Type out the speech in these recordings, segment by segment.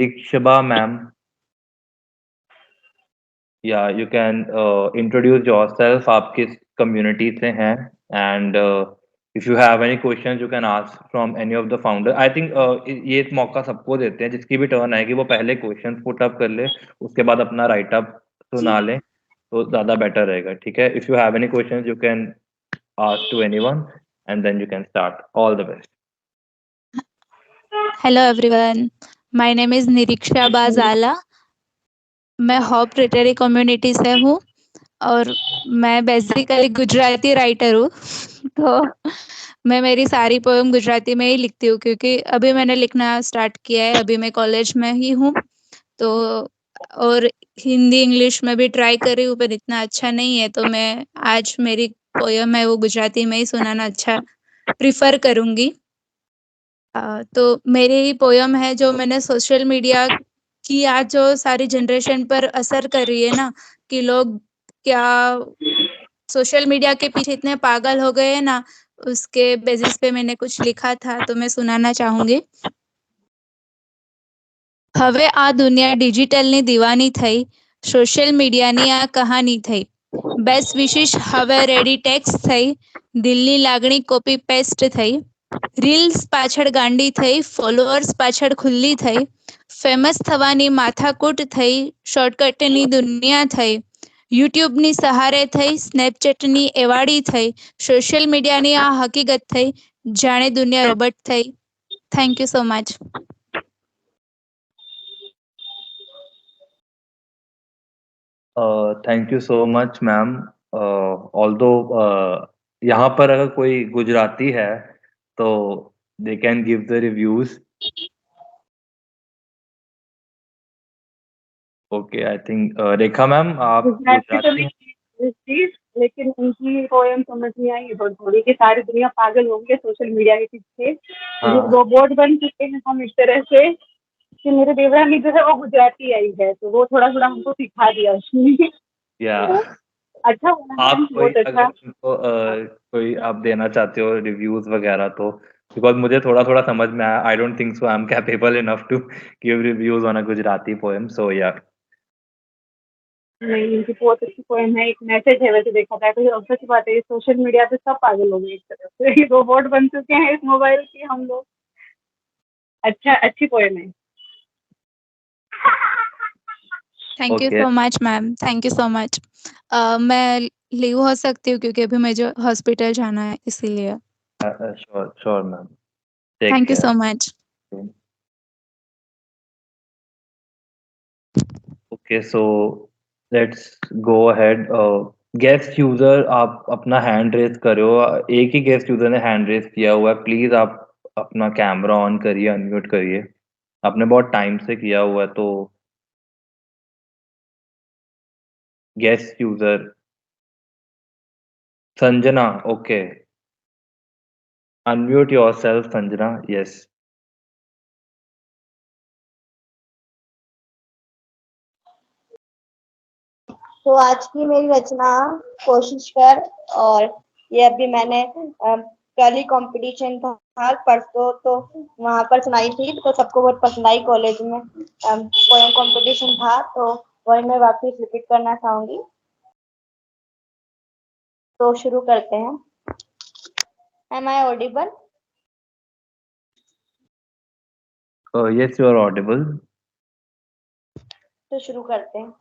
Nirikshaba ma'am. Yeah, you can introduce yourself. आप किस community से हैं? And if you have any questions, you can ask from any of the founder. I think ये एक मौका सबको देते हैं, जिसकी भी टर्न आएगी वो पहले questions put up कर ले, उसके बाद अपना write up सुना ले, तो ज़्यादा better रहेगा. ठीक है? If you have any questions, you can ask to anyone, and then you can start. All the best. Hello everyone, my name is Nireeksha Bajala. मैं हॉप लिटरेरी कम्युनिटी से हूँ और मैं बेसिकली गुजराती राइटर हूँ। तो मैं मेरी सारी पोएम गुजराती में ही लिखती हूँ, क्योंकि अभी मैंने लिखना स्टार्ट किया है, अभी मैं कॉलेज में ही हूँ। तो और हिंदी इंग्लिश में भी ट्राई कर रही हूँ, पर इतना अच्छा नहीं है, तो मैं आज मेरी पोएम है वो गुजराती में ही सुनाना अच्छा प्रिफर करूँगी। तो मेरी ही पोयम है जो मैंने सोशल मीडिया की आज जो सारी जनरेशन पर असर कर रही है ना, कि लोग क्या सोशल मीडिया के पीछे इतने पागल हो गए हैं ना, उसके बेसिस पे मैंने कुछ लिखा था, तो मैं सुनाना चाहूंगी। હવે આ દુનિયા ડિજિટલની દીવાની થઈ, સોશિયલ મીડિયાની આ કહાની થઈ। બેસ્ટ વિશિશ હવે રેડી ટેક્સ્ટ થઈ, દિલની લાગણી કોપી પેસ્ટ થઈ। રીલ્સ પાછળ ગાંડી થઈ, ફોલોઅર્સ પાછળ ખુલ્લી થઈ। ફેમસ થવાની માથાકૂટ થઈ, શોર્ટકટની દુનિયા થઈ। યુટ્યુબની સહારે થઈ, સ્નેપચેટની એવાડી થઈ। સોશિયલ મીડિયાની આ હકીકત થઈ, જાણે દુનિયા રોબોટ થઈ। Thank you so much. Thank you so much ma'am. Although यहाँ पर अगर कोई गुजराती है तो they can give the reviews. Okay, I think Rekha ma'am आप गुजराती हैं? लेकिन उनकी पोएम समझ नहीं आई थोड़ी थोड़ी, कि सारी दुनिया पागल हो गई सोशल मीडिया के पीछे। रोबोट बन चुके हैं हम इस तरह से कि मेरे देवरानी जो है वो गुजराती आई है, तो वो थोड़ा थोड़ा हमको सिखा दिया उसने। या अच्छा आप कोई बहुत अच्छा। अगर उनको कोई आप देना चाहते हो रिव्यूज वगैरह, तो बिकॉज मुझे थोड़ा थोड़ा समझ में आया। I don't think so I am capable enough to give reviews on a Gujarati poem, so yeah. नहीं, इनकी बहुत अच्छी पोएम है, एक मैसेज है वैसे देखा जाए तो। अवसर की बात है, सोशल मीडिया पे सब पागल हो गए एक तरह से, रोबोट बन चुके हैं इस मोबाइल के हम लोग। अच्छा, अच्छी पोएम है। Thank you Okay. So much ma'am, thank you so much. मैं लीव हो सकती हूँ क्योंकि अभी मुझे हॉस्पिटल जाना है, इसीलिए। Sure, ma'am. Take thank you care. So much. Okay, so let's go ahead. Guest user आप अपना हैंड रेज करो। एक ही गेस्ट यूजर ने हैंड रेज किया हुआ है, प्लीज आप अपना कैमरा ऑन करिए, अनम्यूट करिए। आपने बहुत टाइम से किया हुआ है, तो guest user Sanjana, okay, unmute yourself Sanjana, yes. तो आज की मेरी रचना कोशिश कर, और ये अभी मैंने कल ही कंपटीशन था परसों, तो वहां पर सुनाई थी, तो सबको बहुत पसंद आई। कॉलेज में पोएम कंपटीशन था, तो वही मैं वापस रिपीट करना चाहूंगी। तो शुरू करते हैं। Am I audible? Yes, you are audible. तो शुरू करते हैं।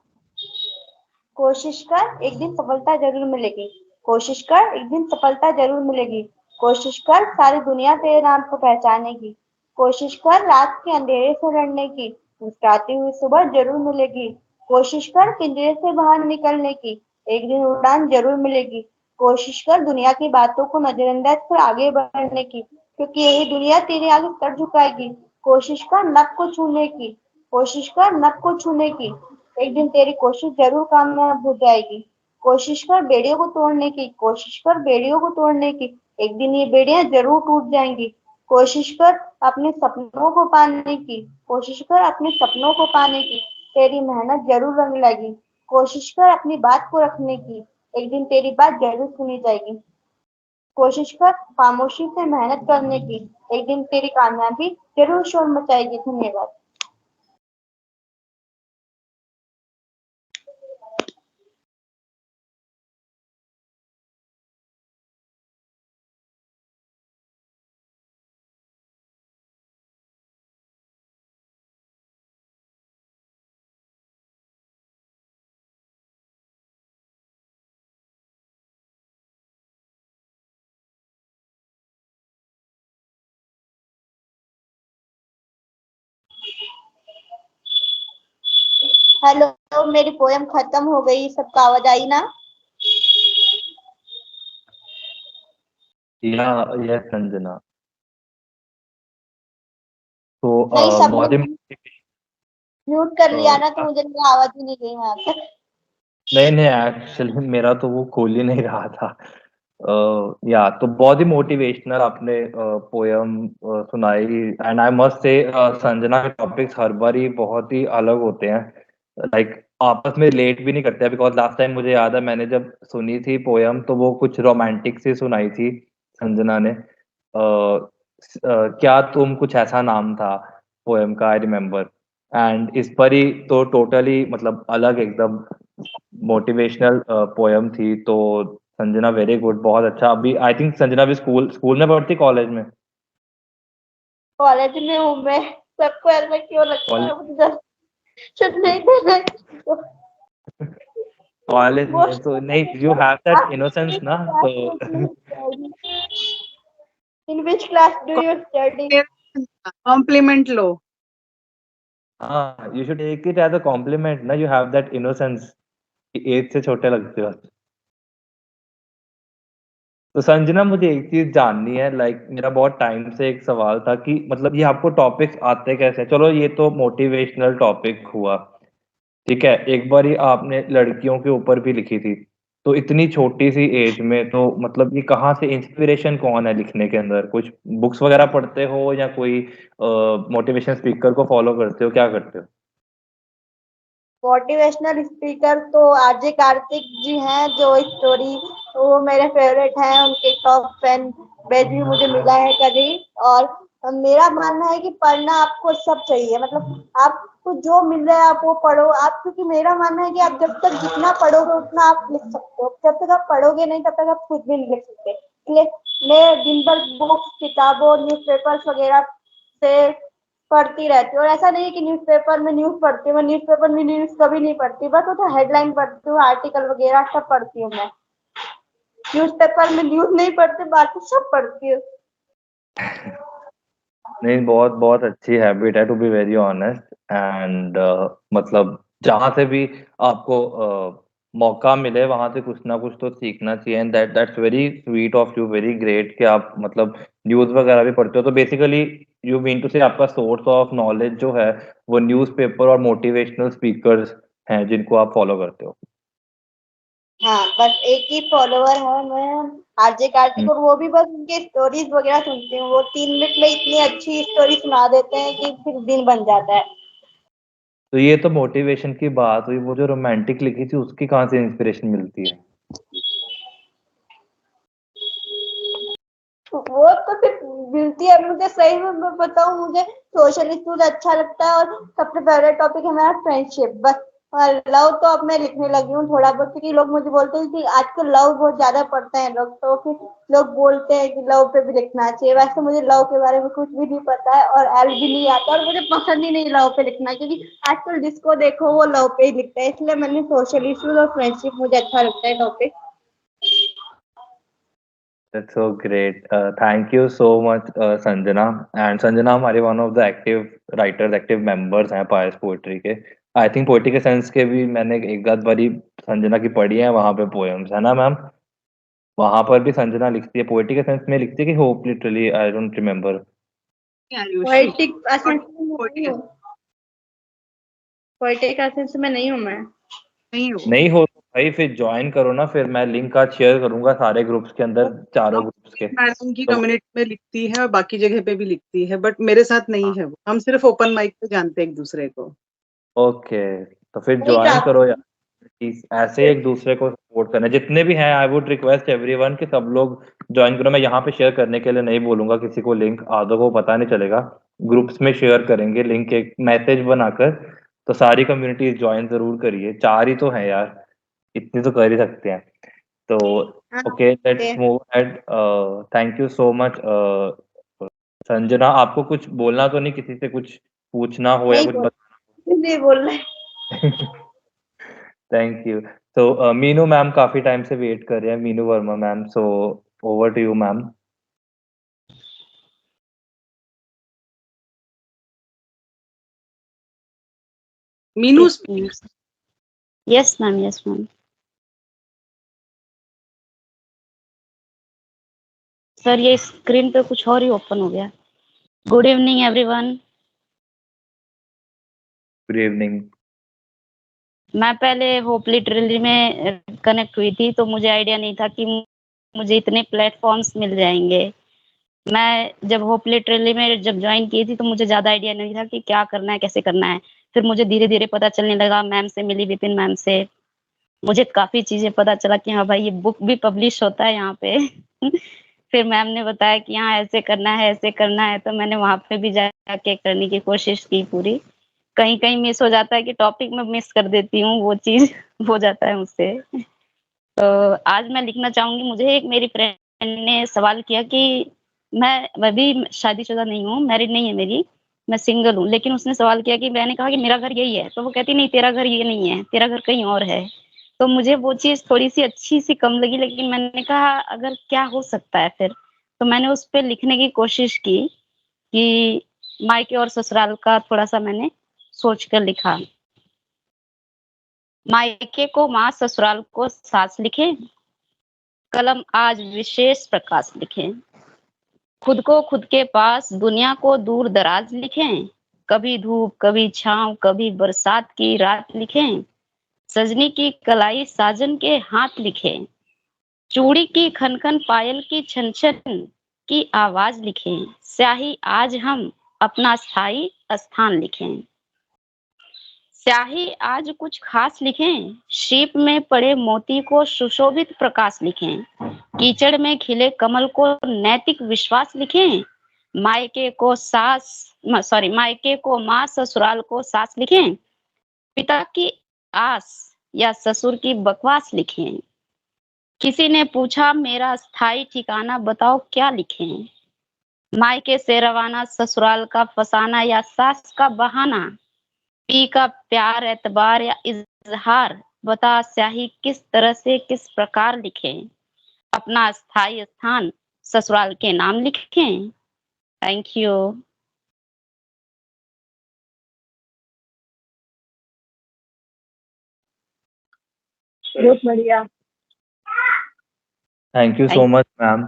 कोशिश कर, एक दिन सफलता जरूर मिलेगी। कोशिश कर, एक दिन सफलता जरूर मिलेगी। कोशिश कर, सारी दुनिया तेरे नाम को पहचानेगी। कोशिश कर, रात के अंधेरे से लड़ने की, मुस्कुराती हुई सुबह जरूर मिलेगी। कोशिश कर, पिंजरे से बाहर निकलने की, एक दिन उड़ान जरूर मिलेगी। कोशिश कर, दुनिया की बातों को नजरअंदाज कर आगे बढ़ने की, क्योंकि यही दुनिया तेरे आगे सर झुकाएगी। कोशिश कर, नब को छूने की। कोशिश कर, नब को छूने की, एक दिन तेरी कोशिश जरूर कामयाब हो जाएगी। कोशिश कर बेड़ियों को तोड़ने की। कोशिश कर बेड़ियों को तोड़ने की, एक दिन ये बेड़ियां जरूर टूट जाएंगी। कोशिश कर अपने सपनों को पाने की। कोशिश कर अपने सपनों को पाने की, तेरी मेहनत जरूर रंग लाएगी। कोशिश कर अपनी बात को रखने की, एक दिन तेरी बात जरूर सुनी जाएगी। कोशिश कर खामोशी से मेहनत करने की, एक दिन तेरी कामयाबी जरूर शोर मचाएगी। धन्यवाद। हेलो, मेरी पोयम खत्म हो गई, सबका आवाज आई ना? या यस संजना। तो नहीं, सबने बहुत ही म्यूट कर लिया ना, तो अ, मुझे लगा आवाज ही नहीं गई वहां तक। नहीं नहीं, एक्चुअली मेरा तो वो खोल ही नहीं रहा था। या तो बहुत ही मोटिवेशनल आपने पोयम सुनाई। And I must say Sanjana के टॉपिक्स हर बार ही बहुत ही अलग होते हैं। लाइक आपस में रिलेट भी नहीं करते, बिकॉज लास्ट टाइम मुझे याद है मैंने जब सुनी थी पोयम तो वो कुछ रोमांटिक सी सुनाई थी संजना ने। क्या तुम, कुछ ऐसा नाम था पोयम का, आई रिमेम्बर। एंड इस पर ही तो टोटली मतलब अलग एकदम मोटिवेशनल पोयम थी। तो संजना वेरी गुड, बहुत अच्छा। अभी आई थिंक संजना भी स्कूल स्कूल में पढ़ती, कॉलेज में? कॉलेज में हूँ मैं। सबको ऐसा क्यों लगता है? कॉलेज, मुझे जब नहीं देना है, कॉलेज वो में तो नहीं, यू हैव दैट इनोसेंस ना तो in which class do you study? Compliment लो। हाँ, you should take it as a compliment ना, you have that innocence, age से छोटे लगते हो। तो संजना मुझे एक चीज जाननी है, लाइक मेरा बहुत टाइम से एक सवाल था कि मतलब ये आपको टॉपिक्स आते कैसे? चलो ये तो मोटिवेशनल टॉपिक हुआ, ठीक है। एक बार ही आपने लड़कियों के ऊपर भी लिखी थी, तो इतनी छोटी सी एज में तो मतलब ये कहाँ से, इंस्पिरेशन कौन है लिखने के अंदर? कुछ बुक्स वगैरह पढ़ते हो या कोई मोटिवेशन स्पीकर को फॉलो करते हो, क्या करते हो? मोटिवेशनल स्पीकर तो आरजे कार्तिक जी हैं, जो स्टोरी वो मेरे फेवरेट हैं, उनके टॉप फैन बैज भी मुझे मिला है कभी। और मेरा मानना है कि पढ़ना आपको सब चाहिए, मतलब आपको जो मिल रहा है आप वो पढ़ो आप, क्योंकि मेरा मानना है कि आप जब तक जितना पढ़ोगे उतना आप लिख सकते हो, जब तक आप पढ़ोगे नहीं तब तक आप कुछ भी नहीं लिख सकते। इसलिए मैं दिन भर बुक्स, किताबों, न्यूज़पेपर्स वगैरह से पढ़ती रहती हूँ। और ऐसा नहीं है कि न्यूज़पेपर में न्यूज़ पढ़ती हूँ, मैं न्यूज़पेपर में न्यूज़ कभी नहीं पढ़ती, बस वो तो हेडलाइन पढ़ती हूँ, आर्टिकल वगैरह सब पढ़ती हूँ मैं। न्यूज़पेपर में न्यूज़ नहीं पढ़ती, बाकी सब पढ़ती हूँ। नहीं, बहुत बहुत अच्छी हैबिट है, to be very honest. And मतलब जहाँ से भी आपको मौका मिले वहां से कुछ ना कुछ तो सीखना चाहिए। And that's very sweet of you, very great कि आप मतलब न्यूज़ वगैरह भी पढ़ते हो। तो बेसिकली यू मीन टू से आपका सोर्स ऑफ नॉलेज जो है वो न्यूज़पेपर और मोटिवेशनल स्पीकर्स हैं जिनको आप फॉलो करते हो। हाँ, बस एक ही फॉलोवर है मैं, आरजे कार्तिक, हम्म। और वो भी बस उनके स्टोरीज वगैरह सुनती हूँ। वो 3 मिनट में इतनी अच्छी स्टोरी सुना देते हैं कि फिर दिन बन जाता है। तो ये तो मोटिवेशन की बात हुई, वो जो रोमांटिक लिखी थी उसकी कहाँ से इंस्पिरेशन मिलती है? वो तो फिर मिलती है मुझे, सही में मैं बताऊं, मुझे सोशल इश्यूज अच्छा लगता है, और सबसे फेवरेट टॉपिक है मेरा फ्रेंडशिप बस। और लव तो अब मैं लिखने लगी हूँ थोड़ा बहुत, क्योंकि लोग मुझे बोलते हैं कि आजकल लव बहुत ज्यादा पढ़ते हैं लोग, तो फिर लोग बोलते हैं कि लव पे भी लिखना चाहिए। वैसे मुझे लव के बारे में कुछ भी नहीं पता है और एल भी नहीं आता, और मुझे पसंद ही नहीं लव पे लिखना, क्योंकि आजकल जिसको देखो वो लव पे ही लिखता है। इसलिए मैंने सोशल इश्यूज और फ्रेंडशिप मुझे अच्छा लगता है topic. That's so great. Thank you so much, Sanjana. And Sanjana हमारे one of the active writers, active members हैं पायस पोएट्री के। आई थिंक पोएट्री के सेंस के भी मैंने एक आध बारी संजना की पढ़ी है वहाँ पे पोएम्स, है ना मैम? वहाँ पर भी संजना लिखती है, पोएट्री के सेंस में लिखती है कि hope literally, I don't remember. Ayushi poetic असेंस में नहीं हूँ, पोएटिक असेंस में नहीं हूँ मैं। नहीं हो। नहीं हो तो भाई फिर ज्वाइन करो ना, फिर मैं लिंक आज शेयर करूंगा सारे ग्रुप्स के अंदर, चारों ग्रुप्स के। मैडम की तो कम्युनिटी में लिखती है और बाकी जगह पे भी लिखती है, बट मेरे साथ नहीं है वो। हम सिर्फ ओपन माइक पे जानते हैं एक दूसरे को। ओके, तो फिर नहीं ज्वाइन जाती। करो यार। ऐसे एक दूसरे को सपोर्ट करना, जितने भी हैं आई वुड रिक्वेस्ट एवरीवन कि सब लोग ज्वाइन करो। मैं यहाँ पे शेयर करने के लिए नहीं बोलूंगा किसी को, लिंक आधों को पता नहीं चलेगा। ग्रुप्स में शेयर करेंगे लिंक, एक मैसेज बनाकर। तो सारी कम्युनिटी ज्वाइन जरूर करिए, चार ही तो हैं यार, इतनी तो कर ही सकते हैं। तो हाँ, okay, let's move ahead. Thank you so much Sanjana. आपको कुछ बोलना तो नहीं, किसी से कुछ पूछना हो या नहीं कुछ बोल नहीं बोल रहे। Thank you. तो मीनू मैम काफी टाइम से वेट कर रहे हैं, Meenu Verma ma'am. So over to you ma'am. Meenu yes ma'am, yes ma'am. Sir ये स्क्रीन पे कुछ और ही ओपन हो गया। Good evening everyone. Good evening. मैं पहले होप लिटरली में कनेक्ट हुई थी, तो मुझे आइडिया नहीं था कि मुझे इतने प्लेटफॉर्म्स मिल जाएंगे। मैं जब होप लिटरली में जब ज्वाइन की थी तो मुझे ज्यादा आइडिया नहीं था कि क्या करना है, कैसे करना है। फिर मुझे धीरे धीरे पता चलने लगा, मैम से मिली, विपिन मैम से मुझे काफी चीजें पता चला कि हाँ भाई ये बुक भी पब्लिश होता है यहाँ पे। फिर मैम ने बताया कि हाँ ऐसे करना है, ऐसे करना है, तो मैंने वहां पे भी जाके करने की कोशिश की पूरी। कहीं कहीं मिस हो जाता है कि टॉपिक में मिस कर देती हूँ, वो चीज हो जाता है मुझसे। तो आज मैं लिखना चाहूंगी। मुझे एक मेरी फ्रेंड ने सवाल किया कि मैं भी शादीशुदा नहीं हूँ, मैरिड नहीं है मेरी, मैं सिंगल हूँ, लेकिन उसने सवाल किया कि मैंने कहा कि मेरा घर यही है, तो वो कहती नहीं तेरा घर ये नहीं है, तेरा घर कहीं और है। तो मुझे वो चीज थोड़ी सी अच्छी सी कम लगी, लेकिन मैंने कहा अगर क्या हो सकता है फिर, तो मैंने उस पर लिखने की कोशिश की कि मायके और ससुराल का थोड़ा सा मैंने सोच कर लिखा। मायके को माँ, ससुराल को सास लिखे, कलम आज विशेष प्रकाश लिखें। खुद को खुद के पास, दुनिया को दूर दराज लिखें। कभी धूप, कभी छांव, कभी बरसात की रात लिखें। सजनी की कलाई साजन के हाथ लिखें। चूड़ी की खनखन, पायल की छन छन की आवाज लिखें। स्याही आज हम अपना स्थायी स्थान लिखें। स्याही आज कुछ खास लिखें। शीप में पड़े मोती को सुशोभित प्रकाश लिखें। कीचड़ में खिले कमल को नैतिक विश्वास लिखें। मायके को मायके को माँ, ससुराल को सास लिखें। पिता की आस या ससुर की बकवास लिखें। किसी ने पूछा मेरा स्थायी ठिकाना बताओ क्या लिखें। मायके से रवाना, ससुराल का फसाना या सास का बहाना। पी का प्यार, एतबार या इजहार, बता स्याही किस तरह से किस प्रकार लिखें। अपना स्थायी स्थान ससुराल के नाम लिखें। Thank you. बहुत बढ़िया। Thank you so much, ma'am.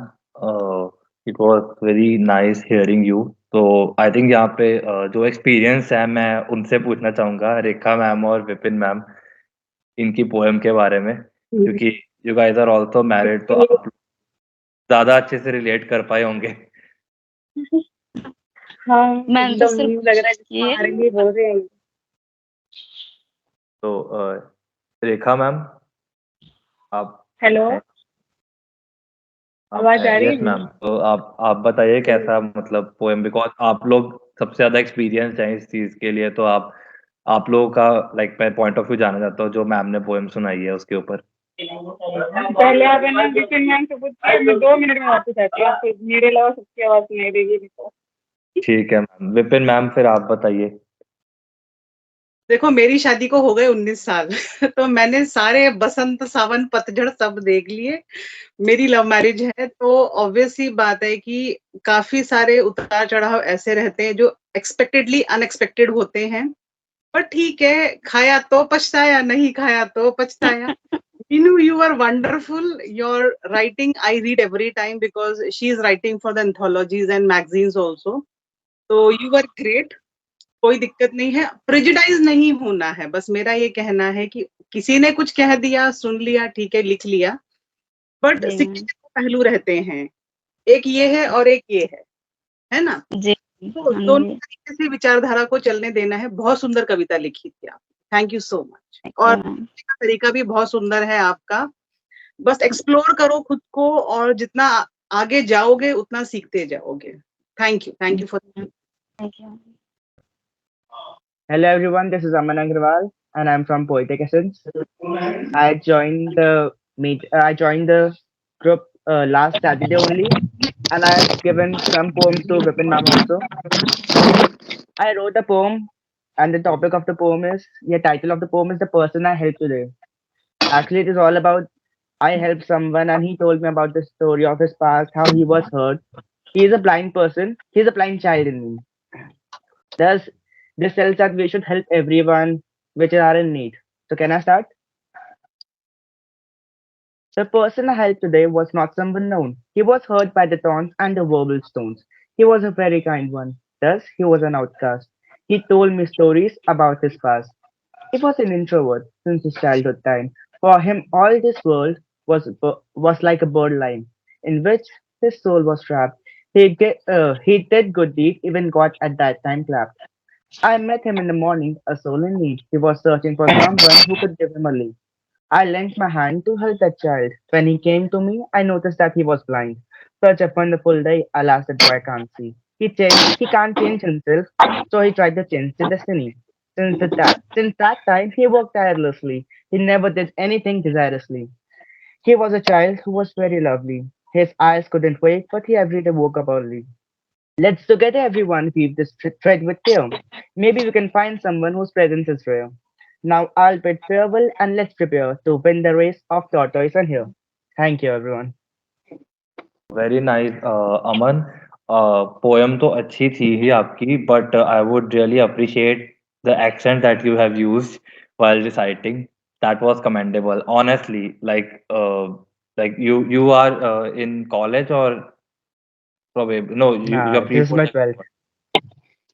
It was very nice hearing you. तो आई थिंक यहाँ पे जो एक्सपीरियंस है मैं उनसे पूछना चाहूँगा, रेखा मैम और विपिन मैम, इनकी पोएम के बारे में, क्योंकि you guys are also married, तो आप ज़्यादा अच्छे से रिलेट कर पाए होंगे। हाँ मैम तो एकदम सिर्फ यूं लग रहा है जैसे हमारे लिए बोल रहे हैं। तो रेखा मैम, आप हेलो, आवाज आ रही यस है? मैम, तो आप बताइए कैसा, मतलब पोएम, बिकॉज आप लोग सबसे ज्यादा एक्सपीरियंस है इस चीज के लिए, तो आप लोगों का लाइक मैं पॉइंट ऑफ व्यू जानना चाहता हूँ जो मैम ने पोएम सुनाई है उसके ऊपर। पहले आप है ना विपिन मैम से पूछिए, मैं 2 मिनट में वापस आती हूँ, आपको मेरे अलावा सबकी आवाज सुनाई देगी नहीं तो। ठीक है मैम। विपिन मैम फिर आप बताइए। देखो मेरी शादी को हो गए 19 साल तो मैंने सारे बसंत, सावन, पतझड़ सब देख लिए। मेरी लव मैरिज है, तो ऑब्वियस सी बात है कि काफी सारे उतार चढ़ाव ऐसे रहते हैं जो एक्सपेक्टेडली अनएक्सपेक्टेड होते हैं। पर ठीक है, खाया तो पछताया, नहीं खाया तो पछताया। Inu, you are wonderful. Your writing, I read every time because she is writing for the anthologies and magazines also. So you were great. कोई दिक्कत नहीं है, प्रेजुडाइज नहीं होना है, बस मेरा ये कहना है कि किसी ने कुछ कह दिया, सुन लिया, ठीक है, लिख लिया, बट जी सिक्के के पहलू रहते हैं, एक ये है और एक ये है ना? जी। तो हाँ दोनों जी। तरीके से विचारधारा को चलने देना है। बहुत सुंदर कविता लिखी थी आप, थैंक यू सो मच। और लिखने का तरीका भी बहुत सुंदर है आपका। बस एक्सप्लोर करो खुद को, और जितना आगे जाओगे उतना सीखते जाओगे। Thank you for thank you. Hello everyone, this is Aman Agrawal and I'm from Poetic Essence. I joined the group last Saturday only, and I've given some poems to Vipin ma'am also. I wrote a poem, and the topic of the poem is, the title of the poem is The Person I Helped Today. Actually, it is all about I helped someone and he told me about the story of his past, how he was hurt. He is a blind person. He's a blind child in me. Thus, this tells that we should help everyone which are in need. So can I start? The person I helped today was not someone known. He was hurt by the taunts and the verbal stones. He was a very kind one. Thus, he was an outcast. He told me stories about his past. He was an introvert since his childhood time. For him, all this world was like a bird line in which his soul was trapped. He did good deed, even God at that time clapped. I met him in the morning, a soul in need. He was searching for someone who could give him a lead. I lent my hand to help that child. When he came to me, I noticed that he was blind. Such a wonderful day, alas, that boy can't see. He can't change himself, so he tried to change the destiny. Since that time, he worked tirelessly. He never did anything desirelessly. He was a child who was very lovely. His eyes couldn't wait, but he every day woke up early. Let's together, everyone, weave this thread with care. Maybe we can find someone whose presence is rare. Now I'll bid farewell and let's prepare to win the race of tortoise and hare. Thank you, everyone. Very nice Aman poem तो अच्छी थी ही आपकी but I would really appreciate the accent that you have used while reciting. That was commendable, honestly. Like you are in college or probably no, you're This is my pre-boarding 12th.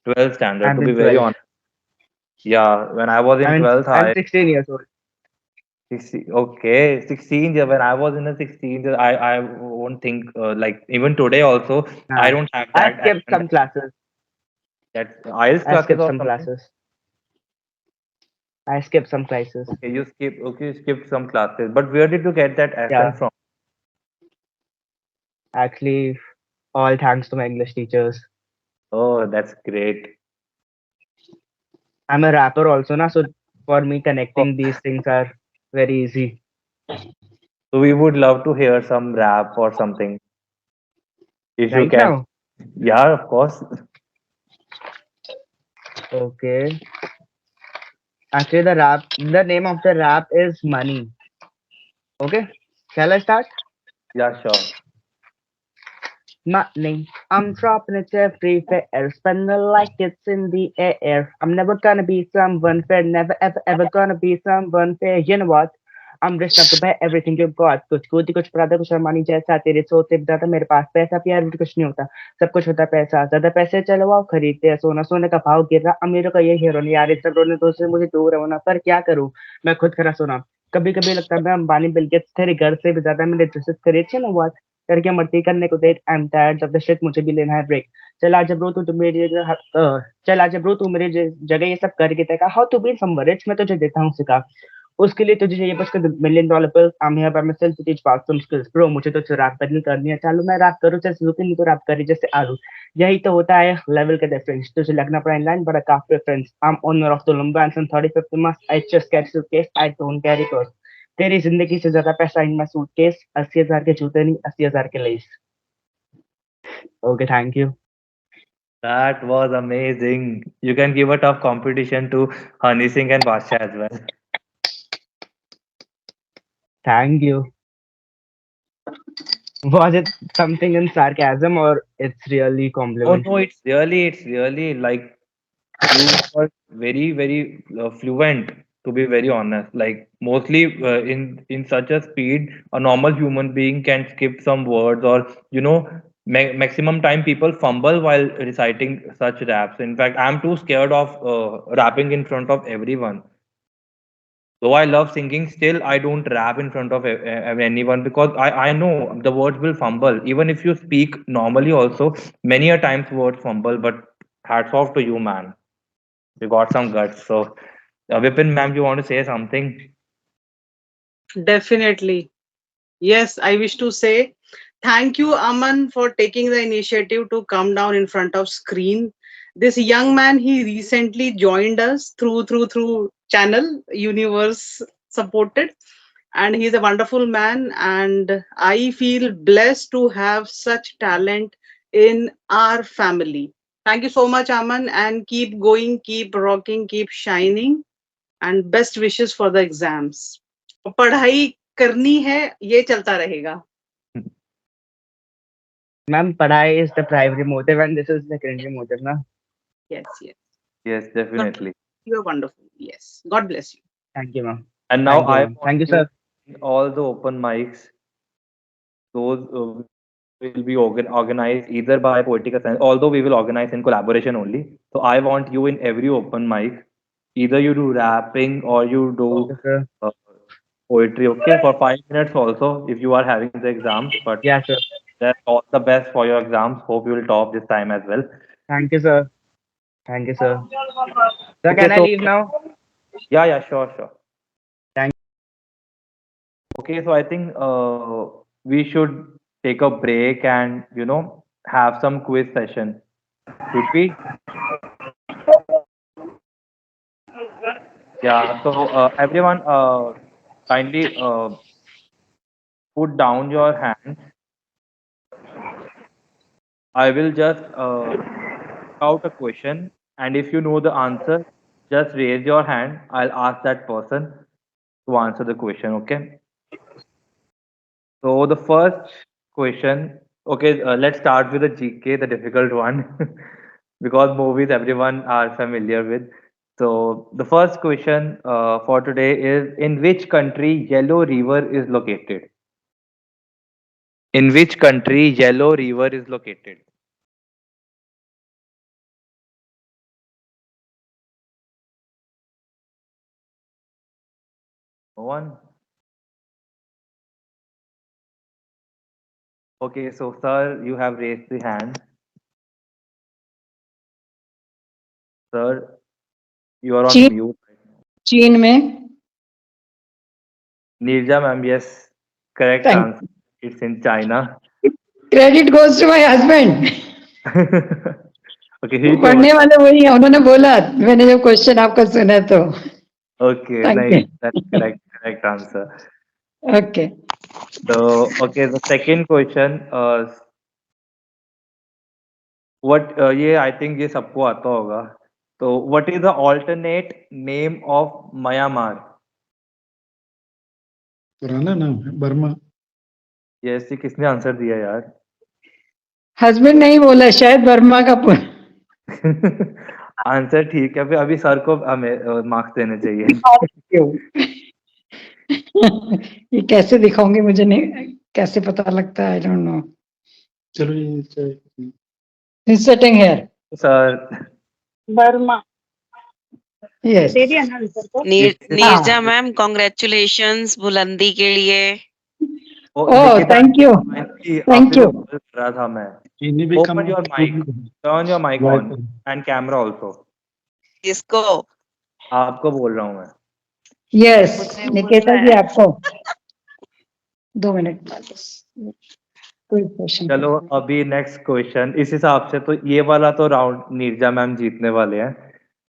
12th standard I'm to be in very 12th. honest. Yeah, when I was in 12th, I'm I 16 years old. 16, okay, 16 years. When I was in the 16 years, I won't think like even today also I Nah, don't have I that skipped accent some classes. that IELTS I classes skipped or some something. classes. I skipped some classes. Okay, you skipped some classes. But where did you get that Yeah, accent from? actually, all thanks to my English teachers. Oh, that's great. I'm a rapper also, na, so for me, Oh, connecting these things are very easy. so we would love to hear some rap or something if you Right can. now, Yeah, of course. okay. Actually, the name of the rap is Money. Okay, shall I start? Yeah, sure. Money. I'm dropping it everywhere, spending like it's in the air. I'm never gonna be someone fair, never ever ever gonna be someone fair. You know what? I'm rich enough to buy everything you've got. कुछ कूदी कुछ पराधा कुछ Armani जैसा तेरे सोते ज्यादा मेरे पास पैसा प्यार भी कुछ नहीं होता सब कुछ होता पैसा ज्यादा पैसे चलो आओ खरीदते हैं सोना सोने का भाव गिर रहा अमीरों का ये हीरो नहीं यार इस सब रोने तो से मुझे दूर होना पर क्या करूं मैं खुद खरा सोना कभी कभी लगता है मैं अंबानी बिल गेट्स तेरे घर से भी ज्यादा मैंने ड्रेसेस खरीद ना what करके मस्ती करने को दे I am tired of the shit मुझे भी लेना है ब्रेक चल आज ब्रो तू मेरी चल आज ब्रो तू मेरी जगह ये सब करके देखा how to be someone rich मैं तुझे देता हूँ सिखा उसके लिए तुझे चाहिए बस million dollar bill I am here by myself to teach pass some skills bro मुझे तो रैप करनी है चालू मैं रैप करूँ चाहे सुजुकी नहीं तो रैप करी जैसे आलू यही तो होता है लेवल का डिफरेंस तुझे लगना पड़ा इन लाइन बड़ा काफी friends I am owner of the Lumba and 35th mass I just carry suitcase I don't carry purse तेरी जिंदगी से ज्यादा पैसा इन माय सूटकेस 80,000 के जूते नहीं 80,000 के less okay thank you That was amazing. You can give a tough competition to Honey Singh and Basha as well. Thank you was it something in sarcasm or it's really Oh compliment no, it's really like you were very fluent, to be very honest. Like mostly in such a speed, a normal human being can skip some words, or maximum time people fumble while reciting such raps. In fact, I'm too scared of rapping in front of everyone. Though I love singing, still I don't rap in front of anyone because I know the words will fumble. Even if you speak normally, also many a times words fumble. But hats off to you, man. You got some guts. So, Vipin, ma'am, you want to say something? Definitely. Yes, I wish to say thank you, Aman, for taking the initiative to come down in front of screen. This young man, he recently joined us through channel Universe supported, and he's a wonderful man. And I feel blessed to have such talent in our family. Thank you so much, Aman, and keep going, keep rocking, keep shining, and best wishes for the exams. पढ़ाई करनी है ये चलता रहेगा Ma'am, padhai is the primary motive and this is the secondary motive, na? yes Yes, no, definitely. You are wonderful. Yes. God bless you. Thank you, ma'am. And now Thank you, I ma'am. want Thank you, you sir. in all the open mics, those will be organized either by Poetic Ascent, although we will organize in collaboration only. So I want you in every open mic, either you do rapping or you do Okay, sir. uh, poetry, okay, for 5 minutes also if you are having the exams. But Yeah, sir. that's all the best for your exams. Hope you will top this time as well. Thank you, sir. Thank you, sir. Sir, Okay, can I so leave now? yeah, sure, sure. Thank Okay, so I think we should take a break and have some quiz session. Should we? Yeah. So everyone, kindly put down your hands. I will just out a question, and if you know the answer, just raise your hand. I'll ask that person to answer the question. Okay. So the first question, okay, let's start with the GK, the difficult one, because movies everyone are familiar with. So the first question for today is: in which country Yellow River is located? In which country Yellow River is located? No one. Okay, so sir, you have raised the hand. Sir, you are on चीन mute. चीन में Nirja ma'am, yes, correct thank answer. It's in China. Credit goes to my husband Okay, he told. पढ़ने वाले वही है उन्होंने बोला मैंने जब क्वेश्चन आपका सुना तो Okay, thank nice. You That's correct answer. Okay So, okay, the second question, what ये I think ये सबको आता होगा. So, what is the alternate name of Myanmar? पुराना नाम है बर्मा। Yes, ये किसने आंसर दिया यार? हस्बैंड नहीं बोला शायद वर्मा का आंसर ठीक है, फिर अभी सर को हमें मार्क्स देने चाहिए. ये कैसे दिखाऊंगी मुझे नहीं कैसे पता लगता है आई डोंट नो चलो ये is sitting here sir, Burma yes they दिया ना आंसर को। नीरजा मैम कॉन्ग्रेचुलेशंस बुलंदी के लिए। ओह थैंक यू थैंक आपसे यू जो कॉल कर रहा था मैं. Open your mic, turn your mic on and camera also. किसको? आपको बोल रहा हूँ मैं. यस मुझे बोल निकेता रहा जी है। आपको 2 मिनट बस कोई क्वेश्चन चलो अभी नेक्स्ट क्वेश्चन इस हिसाब से तो ये वाला तो राउंड नीरजा मैम जीतने वाले हैं.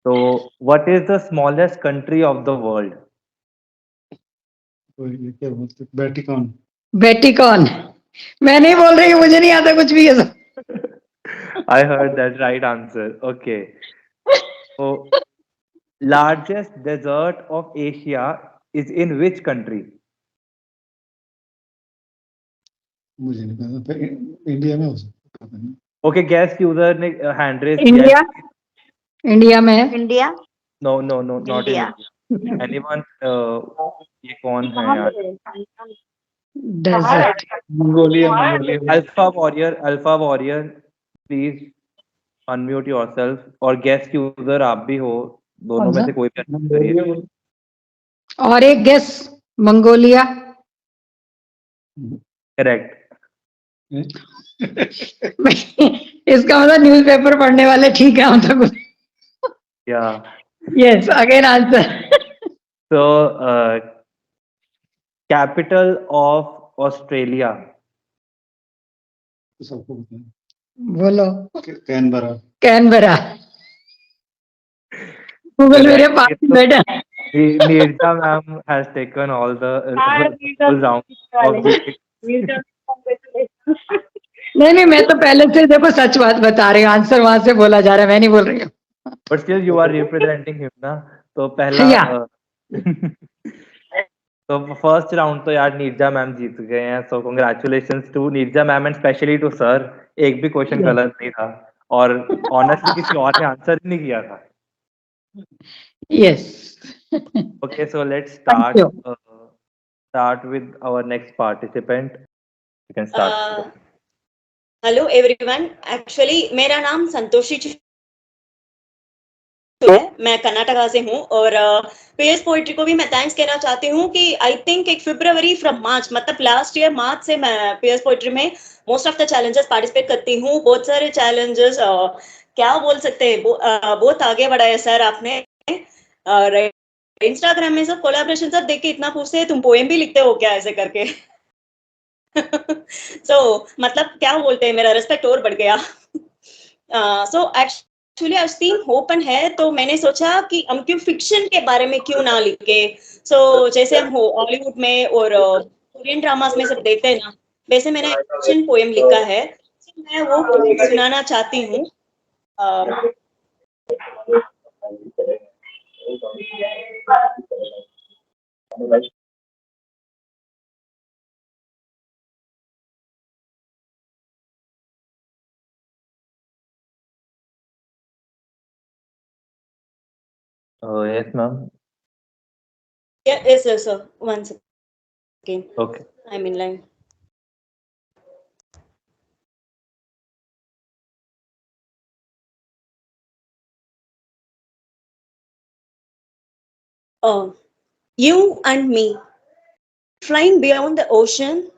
तो what is the smallest country of the world? क्या बोलते वेटिकन। वेटिकन मैं नहीं बोल रही हूँ मुझे नहीं आता कुछ भी ये सब I heard that right answer. Okay. So largest desert of Asia is in which country? मुझे नहीं पता इंडिया में हो सकता है। Okay, guest user ने hand raise इंडिया किया. इंडिया में है India No, not in India India. Anyone? ये कौन है कहाँ यार? पे है? Desert Mongolia Alpha Warrior, please unmute yourself. और guest user आप भी हो, दोनों में से कोई भी unmute करिए. और एक गेस मंगोलिया Correct. इसका मतलब न्यूज़पेपर पढ़ने वाले ठीक है हम तो Yeah. Yes again answer So, capital of Australia. सबको पता है। बोलो कैनबरा। कैनबरा गूगल मेरे पास ही बैठा Nirja ma'am has taken all the full round of the. नहीं मैं तो पहले से देखो सच बात बता रही हूँ आंसर वहां से बोला जा रहा है मैं नहीं बोल रही हूँ But still you are representing him ना. तो पहला Yeah. तो फर्स्ट राउंड तो यार नीरजा मैम जीत गए हैं. So congratulations to Neerja ma'am and specially to sir. एक भी क्वेश्चन Yeah. गलत नहीं था और ऑनेस्टली किसी और ने आंसर ही नहीं किया था. Yes. Okay, so let's Thank you. start with our next participant. You can start. Hello everyone actually मेरा नाम संतोषी है, मैं कर्नाटका से हूँ और पीएस पोइट्री को भी मैं थैंक्स कहना चाहती हूँ कि आई थिंक एक फरवरी फ्रॉम मार्च मतलब लास्ट ईयर मार्च से मैं पीएस पोइट्री में most of the challenges participate करती हूँ। बहुत सारे चैलेंजेस क्या बोल सकते हैं बहुत आगे बढ़ाया सर आपने। इंस्टाग्राम में सब कोलैबोरेशन सब देख के इतना पूछते हैं तुम पोएम भी लिखते हो क्या ऐसे करके। मतलब क्या बोलते हैं मेरा रिस्पेक्ट और बढ़ गया। एक्चुअली आज थीम ओपन है तो मैंने सोचा कि हम क्यों फिक्शन के बारे में क्यों ना लिखे। जैसे हम हॉलीवुड में और कोरियन ड्रामास में सब देखते हैं ना, वैसे मैंने फिक्शन पोएम लिखा है। मैं वो सुनाना चाहती हूँ। Yes, ma'am. Yes, sir. One second. Okay. I'm in line. You and me, flying beyond the ocean.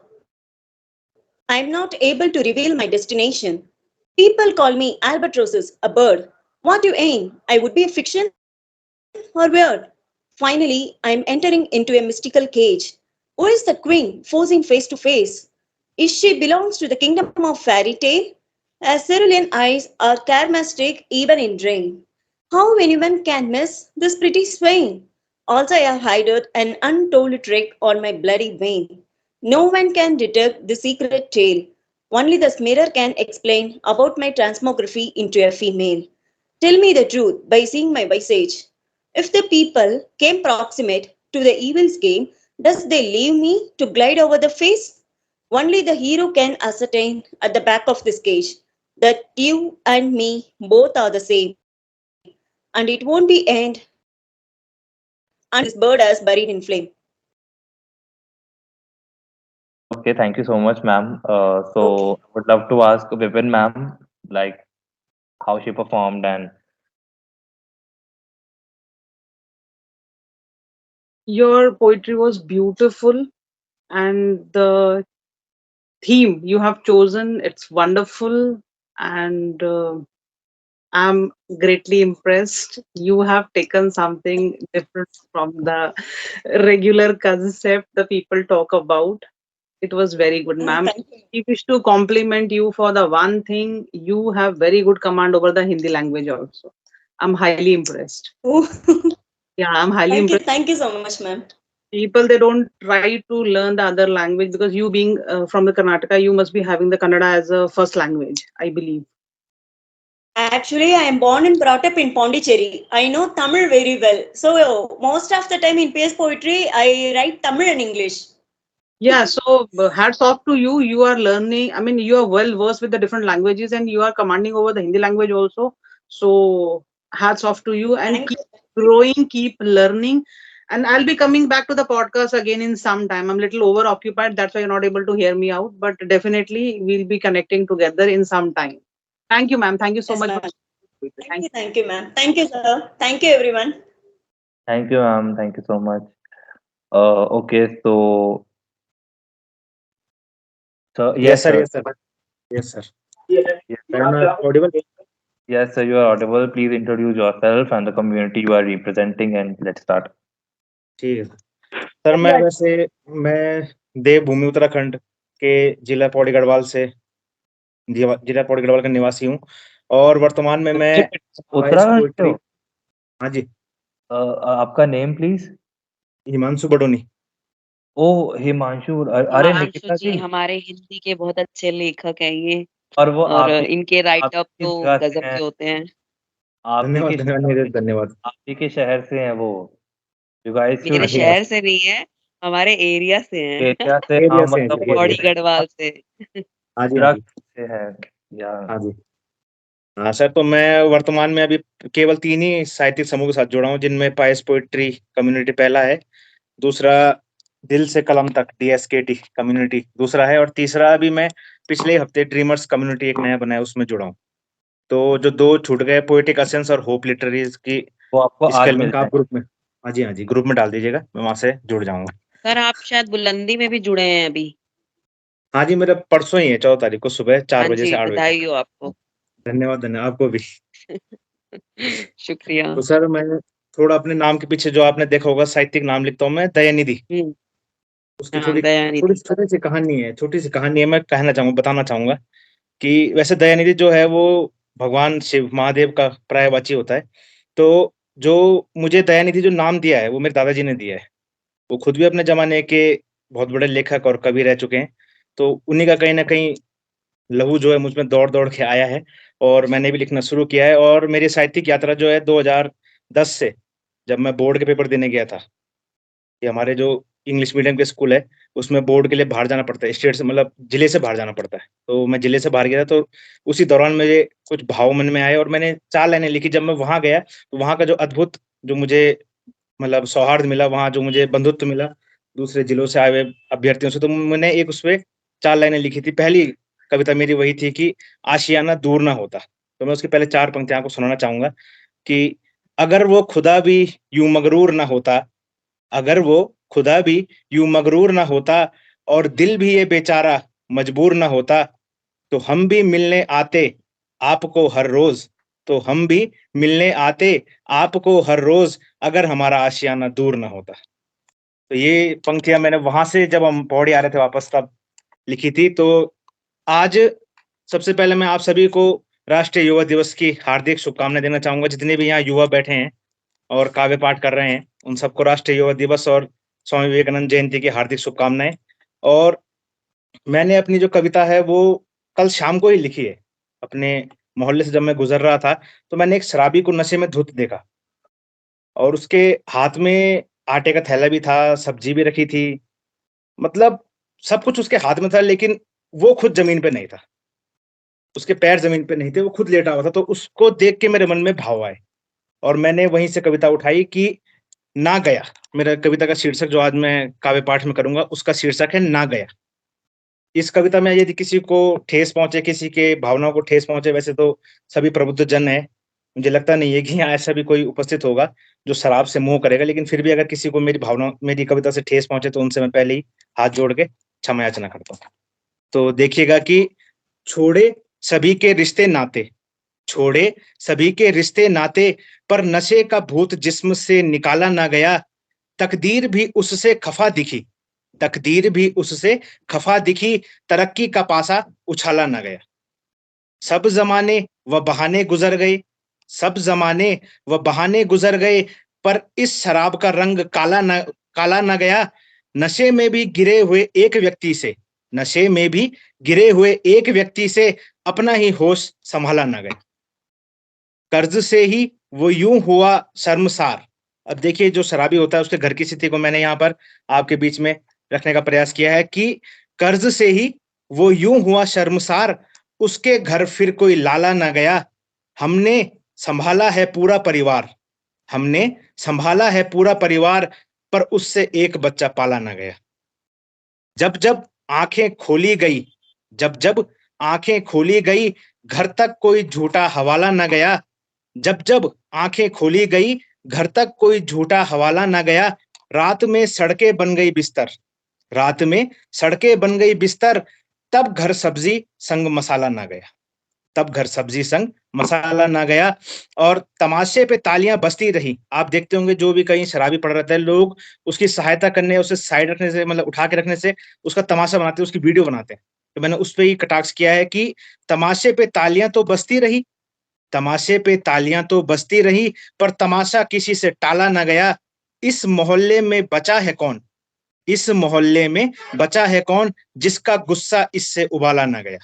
I'm not able to reveal my destination. People call me albatrosses, a bird. What do you aim? I would be a fiction or weird. Finally, I'm entering into a mystical cage. Who is the queen forcing face to face? Is she belongs to the kingdom of fairy tale? Her cerulean eyes are charismatic even in rain. How anyone can miss this pretty swain? Also, I have hidden an untold trick on my bloody vein. No one can detect the secret tale. Only this mirror can explain about my transmography into a female. Tell me the truth by seeing my visage. If the people came proximate to the evil's game, does they leave me to glide over the face? Only the hero can ascertain at the back of this cage that you and me both are the same, and it won't be end until this bird is buried in flame. Okay, thank you so much, ma'am. So I would love to ask Vipin, ma'am, like how she performed and Your poetry was beautiful, and the theme you have chosen, it's wonderful, and I'm greatly impressed. You have taken something different from the regular concept the people talk about. It was very good, ma'am. Thank you. I wish to compliment you for the one thing, you have very good command over the Hindi language also. I'm highly impressed. Yeah, I'm highly impressed. Thank you so much, ma'am. People, they don't try to learn the other language because you being from the Karnataka, you must be having the Kannada as a first language, I believe. Actually, I am born and brought up in Pondicherry. I know Tamil very well. So most of the time in PS Poetry, I write Tamil and English. Yeah, so hats off to you. You are learning. I mean, you are well versed with the different languages and you are commanding over the Hindi language also. So hats off to you and keep growing, keep learning. And I'll be coming back to the podcast again in some time. I'm a little over occupied. That's why you're not able to hear me out. But definitely we'll be connecting together in some time. Thank you, ma'am. Thank you so Yes, much. ma'am. Thank you, ma'am. Thank you, sir. Thank you, everyone. thank you, ma'am. Thank you so much. Okay, so Yes, sir. sir. Yes, sir. Yes, sir. Yes, I'm audible. yes, sir, you are audible. Please introduce yourself and the community you are representing, and let's start. ठीक है sir. मैं देवभूमि उत्तराखंड के जिला पौड़ी गढ़वाल से जिला पौड़ी गढ़वाल का निवासी हूँ और वर्तमान में मैं उत्तराखंड से हो? हाँ जी। आपका नेम प्लीज? हिमांशु बडोनी। ओ हिमांशु, अरे हिमांशु निकिता जी जी हमारे हिंदी के बहुत अच्छे लेखक हैं ये, और वो और आप इनके राइटअप आपकी तो जगह से गजब हैं। के होते हैं। आप ही धन्यवाद के धन्यवाद धन्यवाद। आप ही के शहर से हैं वो। You guys should मेरे शहर से नहीं है, हमारे एरिया से हैं। एरिया से, हाँ एरिया से मतलब हैं, पौड़ी एरिया। गढ़वाल से। हाँ जी हाँ जी से है या हाँ जी। हाँ सर, तो मैं वर्तमान में अभी केवल 3 ही साहित्यिक समूह के साथ जुड़ा हूँ, जिनमें पाइस पोएट्री कम्युनिटी पहला है, दूसरा दिल से कलम तक DSKT कम्युनिटी दूसरा है, और तीसरा अभी मैं पिछले हफ्ते ड्रीमर्स कम्युनिटी एक नया बनाया उसमें जुड़ा हूँ। तो जो 2 छूट गए, पोएटिक एसेंस और होप लिटरेरीज की, वो आपको इसका आज लिंक मिलता आप है। ग्रुप में, हाँ जी, ग्रुप में डाल दीजिएगा, मैं वहाँ से जुड़ जाऊँगा। सर आप शायद बुलंदी में भी जुड़े हैं अभी। हाँ जी, मेरा परसों ही है 14 तारीख को सुबह 4 हाँ बजे जी, से 8 बजे तक। बधाई हो आपको। धन्यवाद आपको भी। शुक्रिया। तो सर मैं थोड़ा अपने नाम के पीछे, जो आपने देखा होगा साहित्यिक नाम लिखता हूँ मैं, दयानिधि। उसकी हाँ, थोड़ी दयानिधि। छोटी सी कहानी है, मैं बताना चाहूंगा कि वैसे दयानिधि जो है वो भगवान शिव महादेव का पर्यायवाची होता है। तो जो मुझे दयानिधि जो नाम दिया है वो मेरे दादाजी ने दिया है। वो खुद भी अपने जमाने के बहुत बड़े लेखक और कवि रह चुके हैं। तो उन्हीं का कहीं न कहीं लहू जो है मुझ में दौड़-दौड़ के आया है, और मैंने भी लिखना शुरू किया है। और मेरी साहित्यिक यात्रा जो है 2010 से, जब मैं बोर्ड के पेपर देने गया था, कि हमारे जो इंग्लिश मीडियम के स्कूल है, उसमें बोर्ड के लिए बाहर जाना पड़ता है, स्टेट से मतलब जिले से बाहर जाना पड़ता है। तो मैं जिले से बाहर गया था, तो उसी दौरान मुझे कुछ भाव मन में आए और मैंने 4 लाइनें लिखी। जब मैं वहाँ गया, तो वहाँ का जो अद्भुत, जो मुझे मतलब सौहार्द मिला, वहाँ जो मुझे बंधुत्व मिला दूसरे जिलों से आए हुए अभ्यर्थियों से, तो मैंने एक उसपे 4 लाइनें लिखी थी। पहली कविता मेरी वही थी कि आशियाना दूर ना होता। तो मैं उसकी पहले 4 पंक्तियाँ आपको सुनाना चाहूँगा कि अगर वो खुदा भी यूँ मगरूर ना होता, अगर वो खुदा भी यूँ मगरूर ना होता, और दिल भी ये बेचारा मजबूर ना होता, तो हम भी मिलने आते आपको हर रोज़, तो हम भी मिलने आते आपको हर रोज़, अगर हमारा आशियाना दूर ना होता। तो ये पंक्तियाँ मैंने वहाँ से, जब हम पौड़ी आ रहे थे वापस, तब लिखी थी। तो आज सबसे पहले मैं आप सभी को राष्ट्रीय युवा दिवस की हार्दिक शुभकामनाएँ देना चाहूँगा। जितने भी यहाँ युवा बैठे हैं और काव्य पाठ कर रहे हैं, उन सबको राष्ट्रीय युवा दिवस और स्वामी विवेकानंद जयंती की हार्दिक शुभकामनाएँ। और मैंने अपनी जो कविता है वो कल शाम को ही लिखी है। अपने मोहल्ले से जब मैं गुज़र रहा था, तो मैंने एक शराबी को नशे में धुत देखा, और उसके हाथ में आटे का थैला भी था, सब्ज़ी भी रखी थी। मतलब सब कुछ उसके हाथ में था, लेकिन वो खुद ज़मीन पे नहीं था। उसके पैर ज़मीन पे नहीं थे, वो खुद लेटा हुआ था। तो उसको देख के मेरे मन में भाव आए, और मैंने वहीं से कविता उठाई कि ना गया। मेरा कविता का शीर्षक, जो आज मैं काव्य पाठ में करूँगा, उसका शीर्षक है ना गया। इस कविता में यदि किसी को ठेस पहुँचे, किसी के भावनाओं को ठेस पहुँचे, वैसे तो सभी प्रबुद्ध जन हैं। मुझे लगता नहीं है कि यहाँ ऐसा भी कोई उपस्थित होगा जो शराब से मोह करेगा, लेकिन फिर भी अगर किसी को मेरी कविता से ठेस पहुँचे, तो उनसे मैं पहले ही हाथ जोड़ के क्षमा याचना करता हूँ। तो देखिएगा कि छोड़े सभी के रिश्ते नाते, छोड़े सभी के रिश्ते नाते, पर नशे का भूत जिस्म से निकाला ना गया। तकदीर भी उससे खफा दिखी, तकदीर भी उससे खफा दिखी, तरक्की का पासा उछाला ना गया। सब ज़माने व बहाने गुज़र गए, सब ज़माने व बहाने गुज़र गए, पर इस शराब का रंग काला ना गया। नशे में भी गिरे हुए एक व्यक्ति से, नशे में भी गिरे हुए एक व्यक्ति से अपना ही होश संभाला ना गया। कर्ज से ही वो यूं हुआ शर्मसार। अब देखिए, जो शराबी होता है उसके घर की स्थिति को मैंने यहाँ पर आपके बीच में रखने का प्रयास किया है कि कर्ज से ही वो यूं हुआ शर्मसार, उसके घर फिर कोई लाला ना गया। हमने संभाला है पूरा परिवार, हमने संभाला है पूरा परिवार, पर उससे एक बच्चा पाला ना गया। जब जब आंखें खोली गई, जब जब आंखें खोली गई, घर तक कोई झूठा हवाला न गया। जब जब आंखें खोली गई, घर तक कोई झूठा हवाला न गया। रात में सड़कें बन गई बिस्तर, रात में सड़कें बन गई बिस्तर, तब घर सब्जी संग मसाला ना गया, तब घर सब्जी संग मसाला ना गया। और तमाशे पे तालियां बजती रही। आप देखते होंगे जो भी कहीं शराबी पड़ रहता है, लोग उसकी सहायता करने, उसे साइड रखने से, मतलब उठा के रखने से उसका तमाशा बनाते हैं, उसकी वीडियो बनाते हैं। तो मैंने उस पे ही कटाक्ष किया है कि तमाशे पे तालियां तो बजती रही, तमाशे पे तालियां तो बजती रही, पर तमाशा किसी से टाला ना गया। इस मोहल्ले में बचा है कौन, इस मोहल्ले में बचा है कौन, जिसका गुस्सा इससे उबाला ना गया।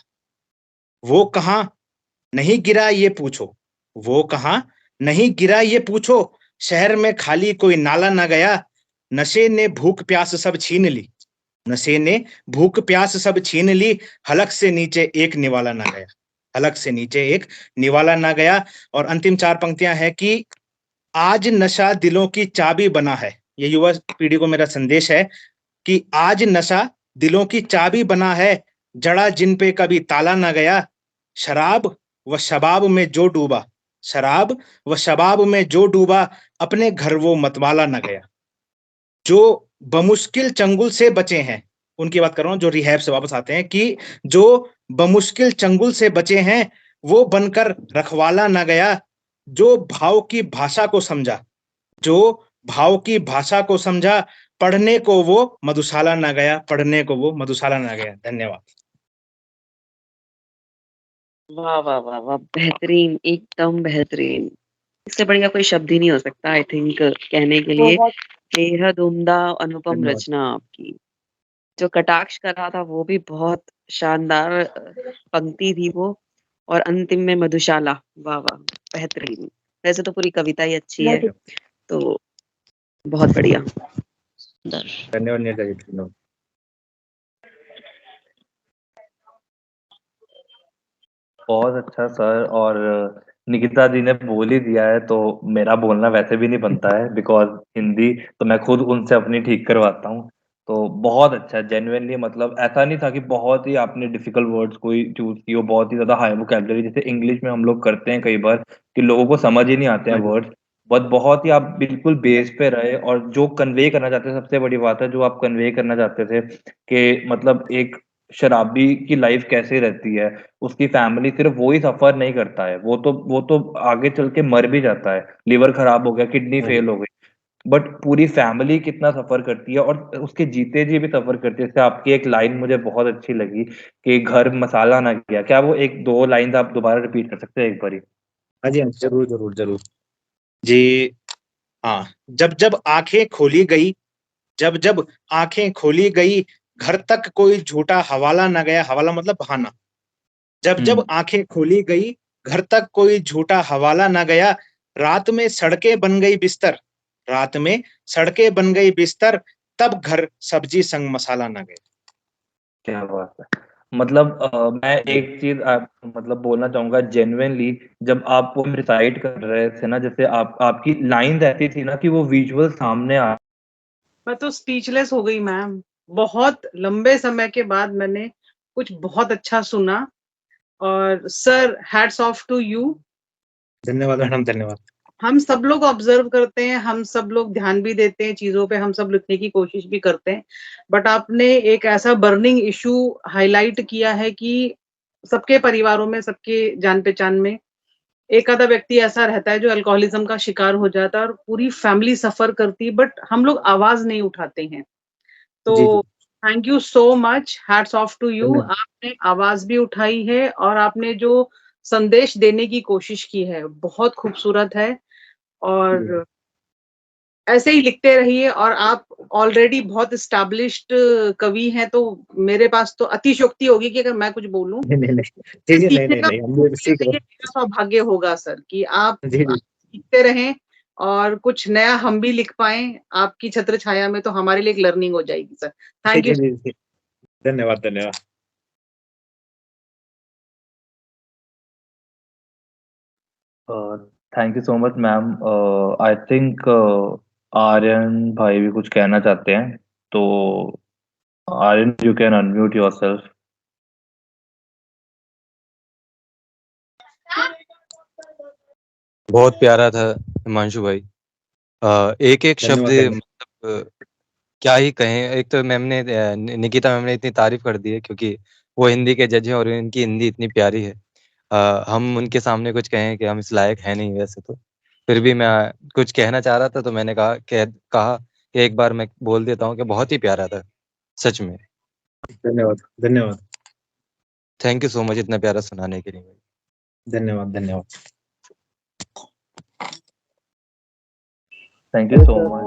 वो कहाँ नहीं गिरा ये पूछो, वो कहाँ नहीं गिरा ये पूछो, शहर में खाली कोई नाला ना गया। नशे ने भूख प्यास सब छीन ली, नशे ने भूख प्यास सब छीन ली, हलक से नीचे एक निवाला ना गया, हलक से नीचे एक निवाला ना गया। और अंतिम 4 पंक्तियां हैं कि आज नशा दिलों की चाबी बना है। ये युवा पीढ़ी को मेरा संदेश है कि आज नशा दिलों की चाबी बना है, जड़ा जिन पे कभी ताला ना गया। शराब व शबाब में जो डूबा, शराब व शबाब में जो डूबा, अपने घर वो मतवाला ना गया। जो बमुश्किल चंगुल से बचे हैं, उनकी बात कर रहा हूं, जो रिहैब से वापस आते हैं, कि जो बमुश्किल चंगुल से बचे हैं वो बनकर रखवाला ना गया। जो भाव की भाषा को समझा, जो भाव की भाषा को समझा, पढ़ने को वो मधुशाला ना गया, पढ़ने को वो मधुशाला ना गया। धन्यवाद। वाह वाह वाह वाह, बेहतरीन, एकदम बेहतरीन। इससे बढ़िया कोई शब्द ही नहीं हो सकता आई थिंक कहने के लिए। बहुत बेहद उम्दा अनुपम धन्यवाद। रचना आपकी। जो कटाक्ष कर रहा था वो भी बहुत शानदार पंक्ति थी वो, और अंतिम में मधुशाला, वाह वाह, बेहतरीन। वैसे तो पूरी कविता ही अच्छी है, तो बहुत बढ़िया। धन्यवाद नीरजा जी, धन्यवाद। बहुत अच्छा सर। और निकिता जी ने बोल ही दिया है तो मेरा बोलना वैसे भी नहीं बनता है, बिकॉज हिंदी तो मैं खुद उनसे अपनी ठीक करवाता हूँ। तो बहुत अच्छा, जेन्युइनली, मतलब ऐसा नहीं था कि बहुत ही आपने डिफिकल्ट वर्ड्स कोई चूज किए हो, बहुत ही ज्यादा हाई वोकैबुलरी, जैसे इंग्लिश में हम लोग करते हैं कई बार कि लोगों को समझ ही नहीं आते हैं वर्ड्स। बट बहुत ही आप बिल्कुल बेस पे रहे, और जो कन्वे करना चाहते थे, सबसे बड़ी बात है जो आप कन्वे करना चाहते थे कि मतलब एक शराबी की लाइफ कैसे रहती है, उसकी फैमिली, सिर्फ वो ही सफर नहीं करता है, वो तो आगे चल के मर भी जाता है, लिवर खराब हो गया, किडनी फेल हो गई, बट पूरी फैमिली कितना सफर करती है और उसके जीते जी भी सफर करती है। जैसे आपकी एक लाइन मुझे बहुत अच्छी लगी कि घर मसाला ना गया, क्या वो एक दो लाइन आप दोबारा रिपीट कर सकते हैं एक बारी? हाँ जी, हाँ जी, जरूर जरूर जरूर जी। हाँ, जब जब आंखें खोली गई, जब जब आंखें खोली गई, घर तक कोई झूठा हवाला न गया। हवाला मतलब बहाना। जब जब आंखें खोली गई, घर तक कोई झूठा हवाला न गया। रात में सड़कें बन गई बिस्तर, रात में सड़कें बन गई बिस्तर, तब घर सब्जी संग मसाला न गया। क्या बात है। मतलब मैं एक चीज मतलब बोलना चाहूंगा जेन्युइनली, जब आप वो रिसाइट कर रहे थे ना, जैसे आपकी लाइन ऐसी थी ना कि वो विजुअल सामने आ। मैं तो स्पीचलेस हो गई मैम। बहुत लंबे समय के बाद मैंने कुछ बहुत अच्छा सुना, और sir hats off to you. धन्यवाद मैडम, धन्यवाद। हम सब लोग ऑब्जर्व करते हैं, हम सब लोग ध्यान भी देते हैं चीजों पे, हम सब लिखने की कोशिश भी करते हैं, बट आपने एक ऐसा बर्निंग इशू हाईलाइट किया है कि सबके परिवारों में, सबके जान पहचान में एक आधा व्यक्ति ऐसा रहता है जो अल्कोहलिज्म का शिकार हो जाता है और पूरी फैमिली सफर करती, बट हम लोग आवाज नहीं उठाते हैं। तो thank you so much, hats off to you. आपने आवाज भी उठाई है और आपने जो संदेश देने की कोशिश की है बहुत खूबसूरत है, और ऐसे ही लिखते रहिए। और आप ऑलरेडी बहुत एस्टैब्लिश्ड कवि हैं, तो मेरे पास तो अतिशयोक्ति होगी कि अगर मैं कुछ बोलूं। सौभाग्य होगा सर कि आप लिखते रहें और कुछ नया हम भी लिख पाए आपकी छत्र छाया में, तो हमारे लिए एक लर्निंग हो जाएगी सर। Thank you. धन्यवाद, धन्यवाद। Thank you so much ma'am. I think Aryan भाई भी कुछ कहना चाहते हैं, तो Aryan you can unmute yourself. बहुत प्यारा था हिमांशु भाई। एक एक शब्द, मतलब क्या ही कहें। एक तो मैम ने निकिता मैम ने इतनी तारीफ कर दी है क्योंकि वो हिंदी के जज हैं और इनकी हिंदी इतनी प्यारी है। हम उनके सामने कुछ कहें कि हम इस लायक है नहीं वैसे तो, फिर भी मैं कुछ कहना चाह रहा था तो मैंने कहा कि एक बार मैं बोल देता हूँ कि बहुत ही प्यारा था सच में। धन्यवाद, धन्यवाद। थैंक यू सो मच इतना प्यारा सुनाने के लिए। धन्यवाद, धन्यवाद। Thank you so much.